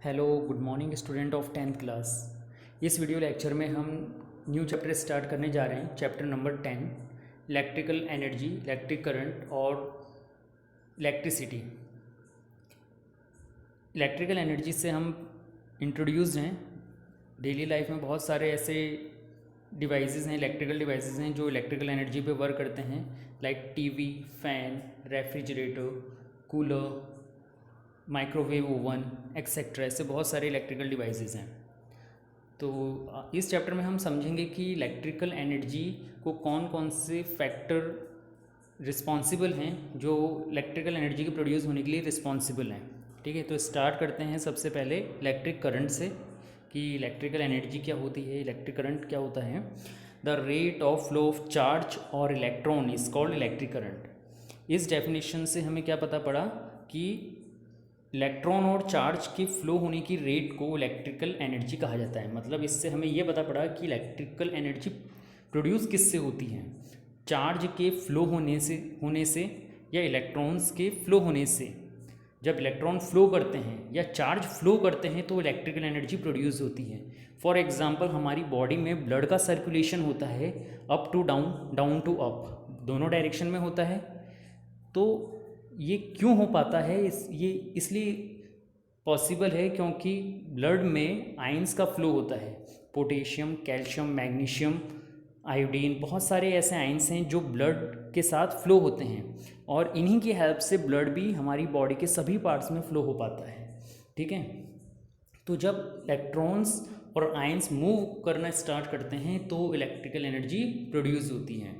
Hello good morning student of 10th class. इस video lecture में हम न्यू चैप्टर स्टार्ट करने जा रहे हैं। Chapter number 10, electrical energy, electric current और इलेक्ट्रिसिटी। इलेक्ट्रिकल एनर्जी से हम इंट्रोड्यूस्ड हैं। डेली लाइफ में बहुत सारे ऐसे डिवाइसेस हैं, इलेक्ट्रिकल डिवाइसेस हैं जो इलेक्ट्रिकल एनर्जी पे वर्क करते हैं, like TV, fan, refrigerator, cooler, microwave oven etcetera. ऐसे बहुत सारे इलेक्ट्रिकल डिवाइसेस हैं। तो इस चैप्टर में हम समझेंगे कि इलेक्ट्रिकल एनर्जी को कौन कौन से फैक्टर रिस्पॉन्सिबल हैं जो इलेक्ट्रिकल एनर्जी के प्रोड्यूस होने के लिए रिस्पॉन्सिबल हैं। ठीक है, तो स्टार्ट करते हैं सबसे पहले इलेक्ट्रिक करंट से कि इलेक्ट्रिकल एनर्जी क्या होती है, इलेक्ट्रिक करंट क्या होता है। The rate of flow of charge or electron is called electric current. इस डेफिनेशन से हमें क्या पता पड़ा कि इलेक्ट्रॉन और चार्ज के फ्लो होने की रेट को इलेक्ट्रिकल एनर्जी कहा जाता है। मतलब इससे हमें यह पता पड़ा कि इलेक्ट्रिकल एनर्जी प्रोड्यूस किससे होती है, चार्ज के फ्लो होने से या इलेक्ट्रॉन्स के फ्लो होने से। जब इलेक्ट्रॉन फ्लो करते हैं या चार्ज फ्लो करते हैं तो इलेक्ट्रिकल एनर्जी प्रोड्यूस होती है। फॉर एग्जांपल, हमारी बॉडी में ब्लड का सर्कुलेशन होता है up to down, down to up, दोनों डायरेक्शन में होता है। तो ये क्यों हो पाता है, ये इसलिए पॉसिबल है क्योंकि ब्लड में आयंस का फ्लो होता है। पोटेशियम, कैल्शियम, मैग्नीशियम, आयोडीन, बहुत सारे ऐसे आयंस हैं जो ब्लड के साथ फ्लो होते हैं और इन्हीं की हेल्प से ब्लड भी हमारी बॉडी के सभी पार्ट्स में फ्लो हो पाता है। ठीक है, तो जब इलेक्ट्रॉन्स और आयंस मूव करना स्टार्ट करते हैं तो इलेक्ट्रिकल एनर्जी प्रोड्यूस होती है।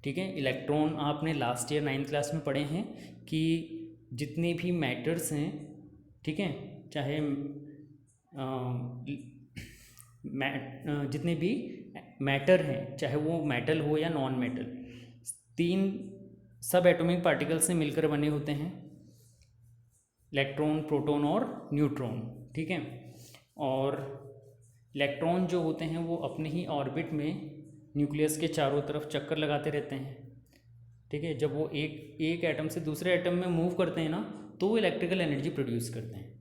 ठीक है, इलेक्ट्रॉन आपने लास्ट ईयर 9th क्लास में पढ़े हैं कि जितने भी मैटर्स हैं, ठीक है, चाहे जितने भी मैटर हैं, चाहे वो मेटल हो या नॉन मेटल, 3 सब एटॉमिक पार्टिकल से मिलकर बने होते हैं, इलेक्ट्रॉन, प्रोटॉन और न्यूट्रॉन। ठीक है, और इलेक्ट्रॉन जो होते हैं वो अपने ही ऑर्बिट में न्यूक्लियस के चारों तरफ चक्कर लगाते रहते हैं। ठीक है, जब वो एक एटम से दूसरे एटम में मूव करते हैं ना, तो वो इलेक्ट्रिकल एनर्जी प्रोड्यूस करते हैं।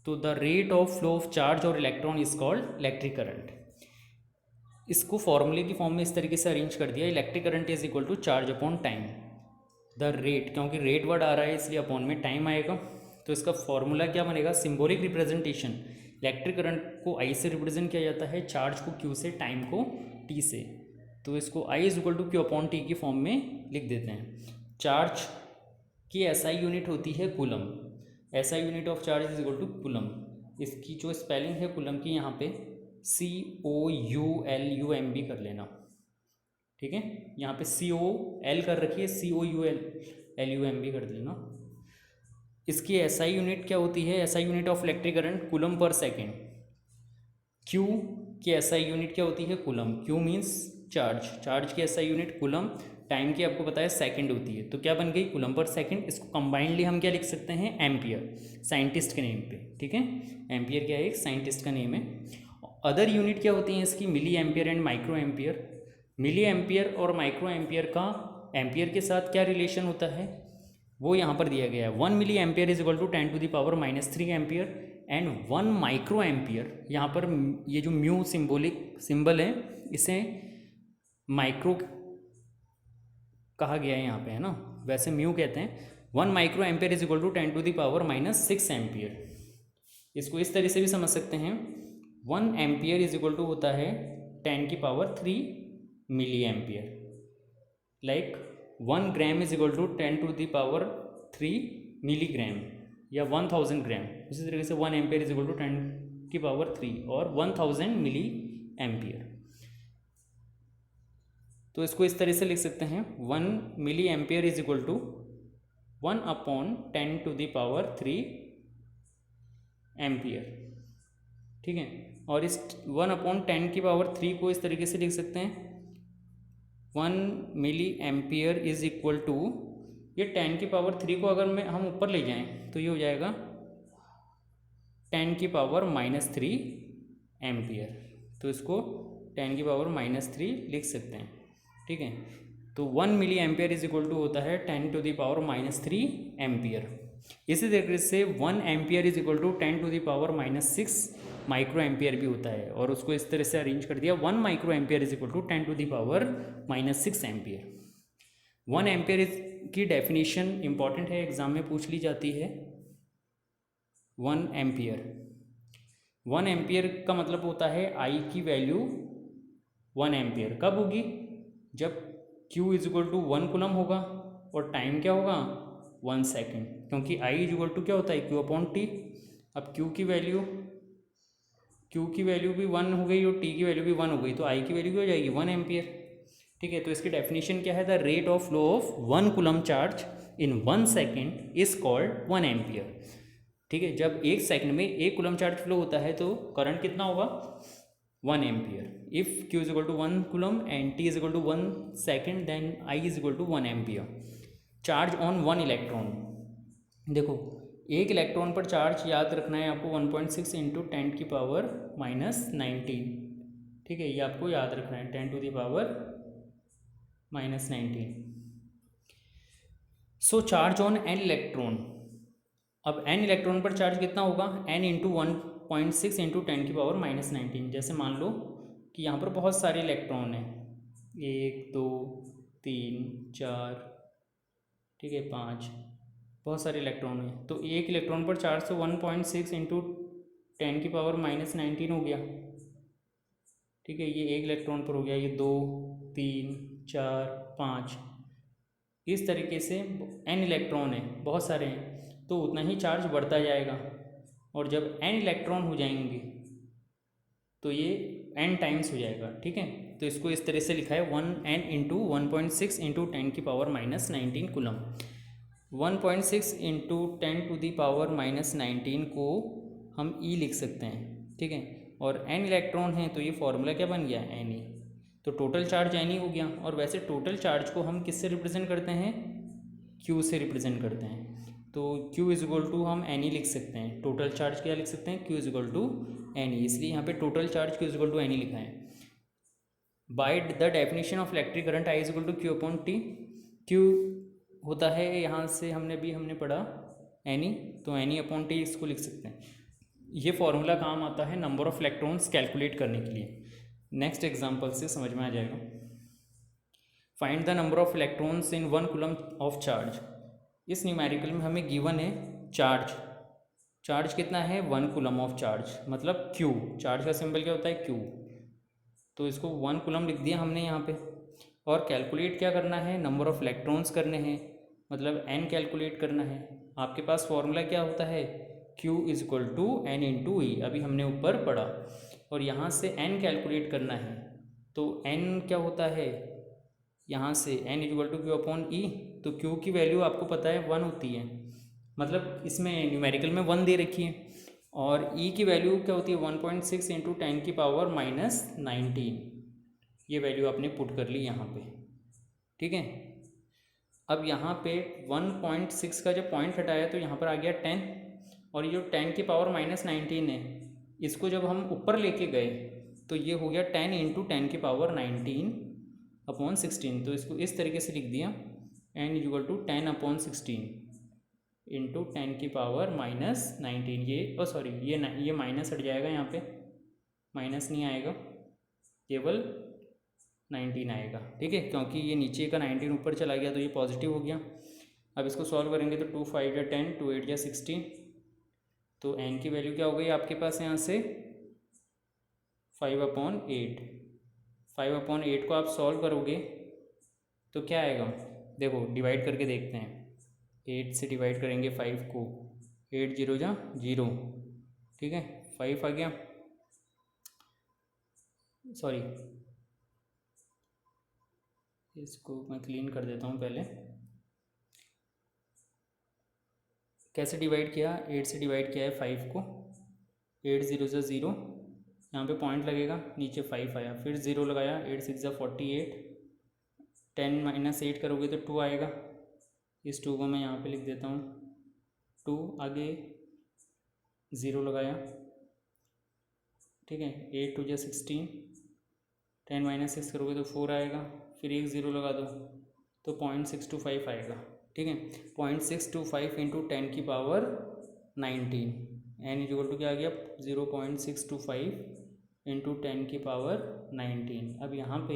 तो the rate of flow of charge or electron is called electric current. इसको फॉर्मूले की फॉर्म में इस तरीके से अरेंज कर दिया, electric current is equal to charge upon time. The rate, क्योंकि रेट वर्ड आ रहा है इसलिए अपॉन में टाइम आएगा, तो इसका फॉर्मूला क्या बनेगा, सिंबॉलिक रिप्रेजेंटेशन। इलेक्ट्रिक करंट को आई से रिप्रेजेंट किया जाता है, चार्ज को क्यू से, टाइम को टी से। तो इसको I is equal to Q upon T की फॉर्म में लिख देते हैं। चार्ज की एसआई यूनिट होती है coulomb. SI unit of charge is equal to coulomb. इसकी जो स्पेलिंग है कूलम की, यहाँ पे COULUMB कर लेना। ठीक है, यहाँ पे COL कर रखी है, COULUMB कर देना। इसकी एसआई यूनिट क्या होती है, SI unit of electric current coulomb per second. Q की एसआई यूनिट क्या होती है, coulomb. Q means charge, charge की एसआई यूनिट कूलम, टाइम की आपको पता है सेकंड होती है, तो क्या बन गई, कूलम पर सेकंड। इसको कंबाइंडली हम क्या लिख सकते हैं, एम्पियर, साइंटिस्ट के नेम पे। ठीक है, एम्पियर क्या है, एक साइंटिस्ट का नेम है। अदर यूनिट क्या होती हैं इसकी, milli ampere and micro ampere. Milli ampere और माइक्रो एम्पियर का एम्पियर के साथ क्या रिलेशन होता है, वो यहाँ पर दिया गया है। 1 milli ampere is equal to 10⁻³ ampere and 1 micro ampere. यहाँ पर ये जो म्यू सिंबॉलिक सिंबल है, इसे माइक्रो कहा गया है यहाँ पे, है ना, वैसे म्यू कहते हैं। 1 micro ampere is equal to 10⁻⁻6 ampere. इसको इस तरह से भी समझ सकते हैं, 1 एम्पियर इज इक्वल टू होता है 10⁻³ milli ampere. Like 1 gram is equal to 10⁻³ milligram या 1000 ग्राम। उसी तरीके से 1 एम्पियर इज इक्वल टू 10⁻³ और 1000 मिली एम्पियर। तो इसको इस तरह से लिख सकते हैं, 1 milli ampere is equal to 1/10⁻³ ampere. ठीक है, और इस 1/10⁻³ को इस तरीके से लिख सकते हैं, 1 milli ampere is equal to, ये 10⁻³ को अगर हम ऊपर ले जाएं तो ये हो जाएगा 10⁻³ एम्पियर। तो इसको 10⁻³ लिख सकते हैं। ठीक है, तो 1 milli ampere is equal to होता है 10⁻³ एम्पियर। इसी तरीके से 1 ampere is equal to 10⁻⁻6 micro ampere भी होता है, और उसको इस तरह से अरेंज कर दिया, 1 micro ampere is equal to 10⁻⁻6 ampere. 1 ampere की डेफिनेशन इंपॉर्टेंट है, एग्जाम में पूछ ली जाती है। 1 एम्पियर, 1 एम्पियर का मतलब होता है आई की वैल्यू 1 एम्पियर कब होगी, जब Q is equal to 1 coulomb होगा और टाइम क्या होगा 1 सेकेंड, क्योंकि I इज इक्वल टू क्या होता है Q/T। अब Q की वैल्यू भी 1 हो गई और T की वैल्यू भी 1 हो गई, तो I की वैल्यू क्या हो जाएगी 1 एम्पियर। ठीक है, तो इसकी डेफिनेशन क्या है, the rate of flow of 1 coulomb charge in 1 second is called 1 ampere. ठीक है, जब 1 सेकंड में 1 कूलम चार्ज फ्लो होता है तो करंट कितना होगा 1 ampere. If Q is equal to 1 coulomb and T is equal to 1 second, then I is equal to 1 ampere. Charge on 1 electron, देखो 1 इलेक्ट्रॉन पर चार्ज याद रखना है आपको 1.6 इंटू 10⁻⁻19। ठीक है, ये आपको याद रखना है 10⁻⁻19। सो चार्ज ऑन n इलेक्ट्रॉन, अब n इलेक्ट्रॉन पर चार्ज कितना होगा n इंटू 1.6 इंटू 10⁻⁻19। जैसे मान लो कि यहाँ पर बहुत सारे इलेक्ट्रॉन हैं, 1 2 3 4, ठीक है 5, बहुत सारे इलेक्ट्रॉन हैं, तो 1 इलेक्ट्रॉन पर चार्ज तो 1.6 इंटू 10⁻⁻19 हो गया। ठीक है, ये 1 इलेक्ट्रॉन पर हो गया, ये 2 3 4 5, इस तरीके से n इलेक्ट्रॉन है, बहुत सारे हैं, तो उतना ही चार्ज बढ़ता जाएगा, और जब n इलेक्ट्रॉन हो जाएंगे तो ये n टाइम्स हो जाएगा। ठीक है, तो इसको इस तरह से लिखा है 1n into 1.6 into 10⁻⁻19 coulomb. 1.6 into 10⁻⁻19 को हम E लिख सकते हैं। ठीक है, और n इलेक्ट्रॉन है तो ये फॉर्मूला क्या बन गया Ne, तो टोटल चार्ज Ne हो गया। और वैसे टोटल चार्ज को हम किससे रिप्रेजेंट करते हैं, Q से रिप्रेजेंट करते हैं, तो Q इज इक्वल टू हम Ne लिख सकते हैं, टोटल चार्ज क्या लिख सकते हैं Q is equal to Ne, इसलिए यहाँ पे total charge Q is equal to Ne लिखा है। By the definition of electric current I is equal to Q/T, Q होता है, यहाँ से हमने पढ़ा Ne, तो Ne/T इसको लिख सकते हैं। ये फॉर्मूला काम आता है नंबर ऑफ इलेक्ट्रॉन्स कैलकुलेट करने के लिए। नेक्स्ट एग्जांपल से समझ में आ जाएगा। Find the number of electrons in 1 coulomb of charge. इस न्यूमेरिकल में हमें गिवन है चार्ज कितना है 1 कूलम ऑफ चार्ज, मतलब Q, चार्ज का सिंबल क्या होता है Q, तो इसको 1 कूलम लिख दिया हमने यहाँ पे। और कैलकुलेट क्या करना है, नंबर ऑफ इलेक्ट्रॉन्स करने हैं, मतलब n कैलकुलेट करना है। आपके पास फॉर्मूला क्या होता है Q is equal to n into E, अभी हमने ऊपर पढ़ा, और यहाँ से n कैलकुलेट करना है, तो n क्या होता है, यहाँ से n is equal to Q/E, तो Q की वैल्यू आपको पता है 1 होती है, मतलब इसमें न्यूमेरिकल में 1 दे रखी है, और E की वैल्यू क्या होती है 1.6 इंटू 10⁻⁻19, ये वैल्यू आपने पुट कर ली यहाँ पे। ठीक है, अब यहाँ पे 1.6 का जब पॉइंट हटाया तो यहाँ पर आ गया 10, और ये जो 10⁻⁻19 है, इसको जब हम ऊपर लेके गए तो ये हो गया 10 इंटू 10⁻19/16, तो इसको इस तरीके से लिख दिया n is equal to 10/16 into 10⁻⁻19। ये सॉरी, ये माइनस हट जाएगा, यहाँ पे माइनस नहीं आएगा, केवल 19 आएगा। ठीक है, क्योंकि ये नीचे का 19 ऊपर चला गया तो ये पॉजिटिव हो गया। अब इसको सॉल्व करेंगे तो 2 5 या 10, 2 8 या 16, तो n की वैल्यू क्या हो गई आपके पास यहाँ से 5/8। 5/8 को आप सॉल्व करोगे तो क्या आएगा, देखो डिवाइड करके देखते हैं, 8 से डिवाइड करेंगे 5 को, 8 0 जा 0, ठीक है 5 आ गया, सॉरी इसको मैं क्लीन कर देता हूँ पहले। कैसे डिवाइड किया, 8 से डिवाइड किया है 5 को, 8 0 से 0, यहाँ पे पॉइंट लगेगा, नीचे 5 आया, फिर 0 लगाया, 8 6 48, 10 - 8 करोगे तो 2 आएगा, इस 2 को मैं यहाँ पे लिख देता हूँ 2, आगे 0 लगाया, ठीक है 8 2 16, 10 - 6 करोगे तो 4 आएगा, फिर एक 0 लगा दो तो 0.625 आएगा। ठीक है। 0.625 इंटू 10⁻19 एन इक्वल टू क्या आ गया 0.625 इंटू 10⁻19। अब यहाँ पे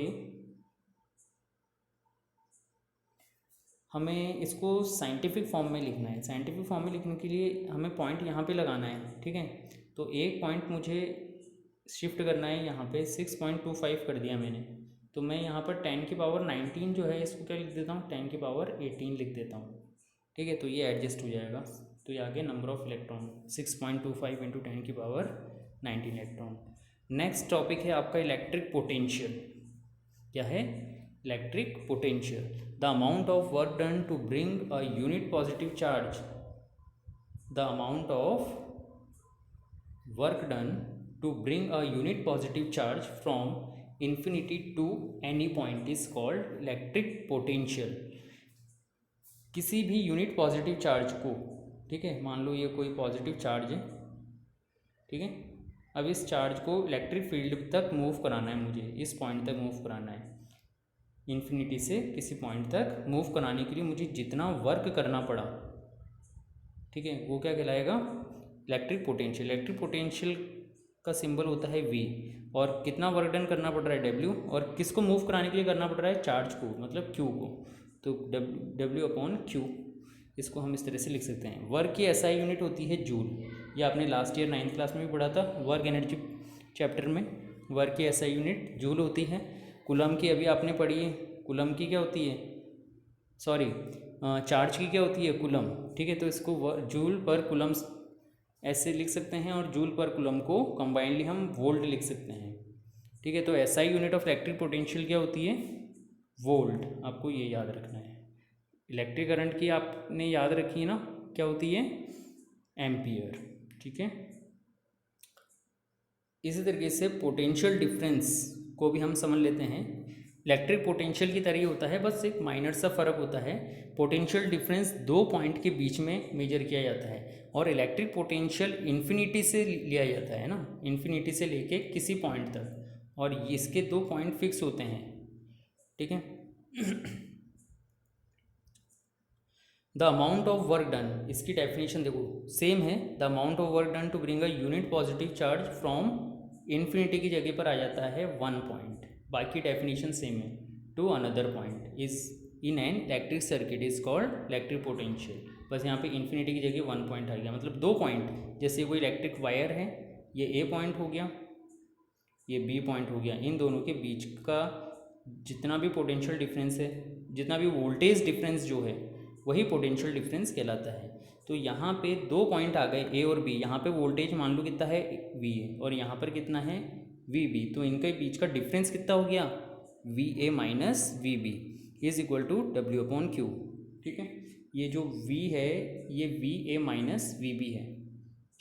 हमें इसको साइंटिफिक फॉर्म में लिखना है। साइंटिफिक फॉर्म में लिखने के लिए हमें पॉइंट यहाँ पे लगाना है, ठीक है। तो एक पॉइंट मुझे शिफ्ट करना है, यहाँ पे 6.25 कर दिया मैंने, तो मैं यहाँ पर 10⁻19 जो है इसको क्या लिख देता हूँ 10⁻18 लिख देता हूँ, ठीक है। तो ये एडजस्ट हो जाएगा। तो ये आ गया number of electron 6.25 into 10⁻19 electron. Next topic है आपका इलेक्ट्रिक पोटेंशियल। क्या है? Electric potential. The amount of work done to bring a unit positive charge, the amount of work done to bring a unit positive charge from infinity to any point is called electric potential. किसी भी unit positive charge को, ठीक है, मान लो ये कोई positive charge है, ठीक है। अब इस चार्ज को इलेक्ट्रिक फील्ड तक मूव कराना है, मुझे इस पॉइंट तक मूव कराना है। इन्फिनिटी से किसी पॉइंट तक मूव कराने के लिए मुझे जितना वर्क करना पड़ा, ठीक है, वो क्या कहलाएगा? Electric potential. इलेक्ट्रिक पोटेंशियल का सिंबल होता है V, और कितना वर्क डन करना पड़ रहा है W, और किसको मूव कराने के लिए करना पड़ रहा है? चार्ज को, मतलब Q को। तो W/Q, इसको हम इस तरह से लिख सकते हैं। वर्क की SI यूनिट होती है जूल। ये आपने लास्ट ईयर 9th क्लास में भी पढ़ा था, वर्क एनर्जी चैप्टर में। वर्क की SI यूनिट जूल होती है। कूलम की अभी आपने पढ़ी है, कूलम की क्या होती है, सॉरी चार्ज की क्या होती है? कूलम, ठीक है। तो इसको जूल पर कूलम ऐसे लिख सकते हैं, और जूल पर कूलम को कंबाइनली हम वोल्ट लिख सकते हैं, ठीक है। तो SI unit of electric potential क्या होती है? वोल्ट। आपको ये याद रखना है। इलेक्ट्रिक करंट की आपने याद रखी है ना, क्या होती है? एम्पियर, ठीक है। इसी तरीके से पोटेंशियल डिफरेंस को भी हम समझ लेते हैं। इलेक्ट्रिक पोटेंशियल की तरह ही होता है, बस एक माइनर सा फ़र्क होता है। पोटेंशियल डिफरेंस दो पॉइंट के बीच में मेजर किया जाता है, और इलेक्ट्रिक पोटेंशियल इन्फिनिटी से लिया जाता है ना, इन्फिनिटी से लेके किसी पॉइंट तक, और इसके दो पॉइंट फिक्स होते हैं, ठीक है। The amount of work done, इसकी डेफिनेशन देखो सेम है। The amount of work done to bring a unit positive charge from infinity की जगह पर आ जाता है 1 पॉइंट, बाकी डेफिनेशन सेम है, to another point is in an electric circuit is called electric potential. बस यहाँ पे इन्फिनिटी की जगह 1 पॉइंट आ गया, मतलब दो पॉइंट। जैसे कोई इलेक्ट्रिक वायर है, ये A पॉइंट हो गया, ये B पॉइंट हो गया, इन दोनों के बीच का जितना भी पोटेंशियल डिफरेंस है, जितना भी वोल्टेज डिफरेंस जो है, वही पोटेंशियल डिफरेंस कहलाता है। तो यहाँ पे दो पॉइंट आ गए A और B। यहाँ पे वोल्टेज मान लो कितना है VA, और यहाँ पर कितना है VB। तो इनके बीच का डिफरेंस कितना हो गया? VA minus VB is equal to W/Q, ठीक है। ये जो V है ये VA माइनस VB है,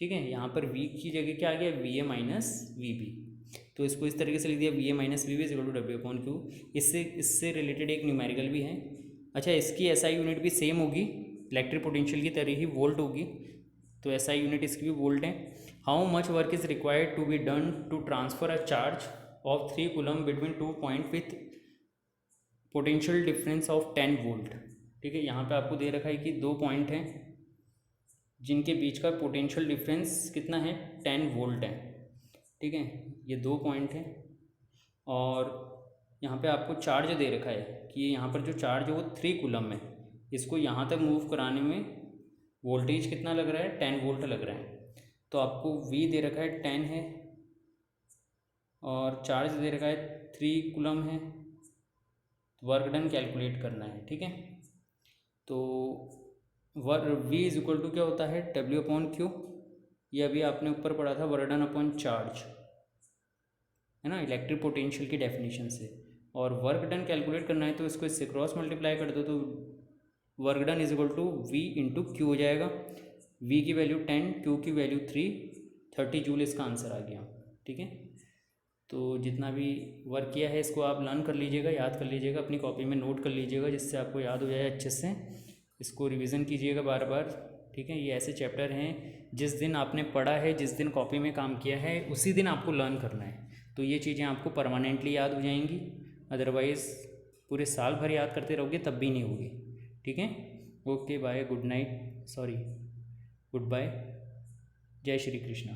ठीक है। यहाँ पर V की जगह क्या आ गया? VA minus VB। तो इसको इस तरीके से लिख दिया, VA minus VB is equal to W/Q। इससे रिलेटेड एक न्यूमेरिकल भी है। अच्छा, इसकी SI यूनिट भी सेम होगी, इलेक्ट्रिक पोटेंशियल की तरह ही वोल्ट होगी, तो SI यूनिट इसकी भी वोल्ट है। How much work is required to be done to transfer a charge of 3 coulomb between 2 point with potential difference of 10 volt, ठीक है। यहाँ पे आपको दे रखा है कि दो पॉइंट हैं जिनके बीच का पोटेंशियल डिफरेंस कितना है? 10 वोल्ट है, ठीक है। ये दो पॉइंट हैं, और यहाँ पे आपको चार्ज दे रखा है कि यहाँ पर जो चार्ज है वो 3 कूलम है। इसको यहाँ तक मूव कराने में वोल्टेज कितना लग रहा है? 10 वोल्ट लग रहा है। तो आपको V दे रखा है 10 है, और चार्ज दे रखा है 3 कूलम है। वर्क डन कैलकुलेट करना है, ठीक है। तो V इज इक्वल टू क्या होता है? W/Q। ये अभी आपने ऊपर पढ़ा था, वर्क डन अपॉन चार्ज, है ना, इलेक्ट्रिक पोटेंशियल की डेफिनेशन से। और वर्क डन कैलकुलेट करना है तो इसको इससे क्रॉस मल्टीप्लाई कर दो, तो work done is equal to V into Q हो जाएगा। V की वैल्यू 10, Q की वैल्यू 3, 30 जूल इसका आंसर आ गया, ठीक है। तो जितना भी वर्क किया है इसको आप लर्न कर लीजिएगा, याद कर लीजिएगा, अपनी कॉपी में नोट कर लीजिएगा, जिससे आपको याद हो जाए अच्छे से। इसको रिवीजन कीजिएगा बार बार, ठीक है। ये ऐसे चैप्टर हैं जिस दिन आपने पढ़ा है, जिस दिन कॉपी में काम किया है, उसी दिन आपको लर्न करना है। तो ये चीज़ें आपको परमानेंटली याद हो जाएंगी, अदरवाइज़ पूरे साल भर याद करते रहोगे तब भी नहीं होगी, ठीक है। Okay bye, good night, sorry, good bye, जय श्री कृष्णा।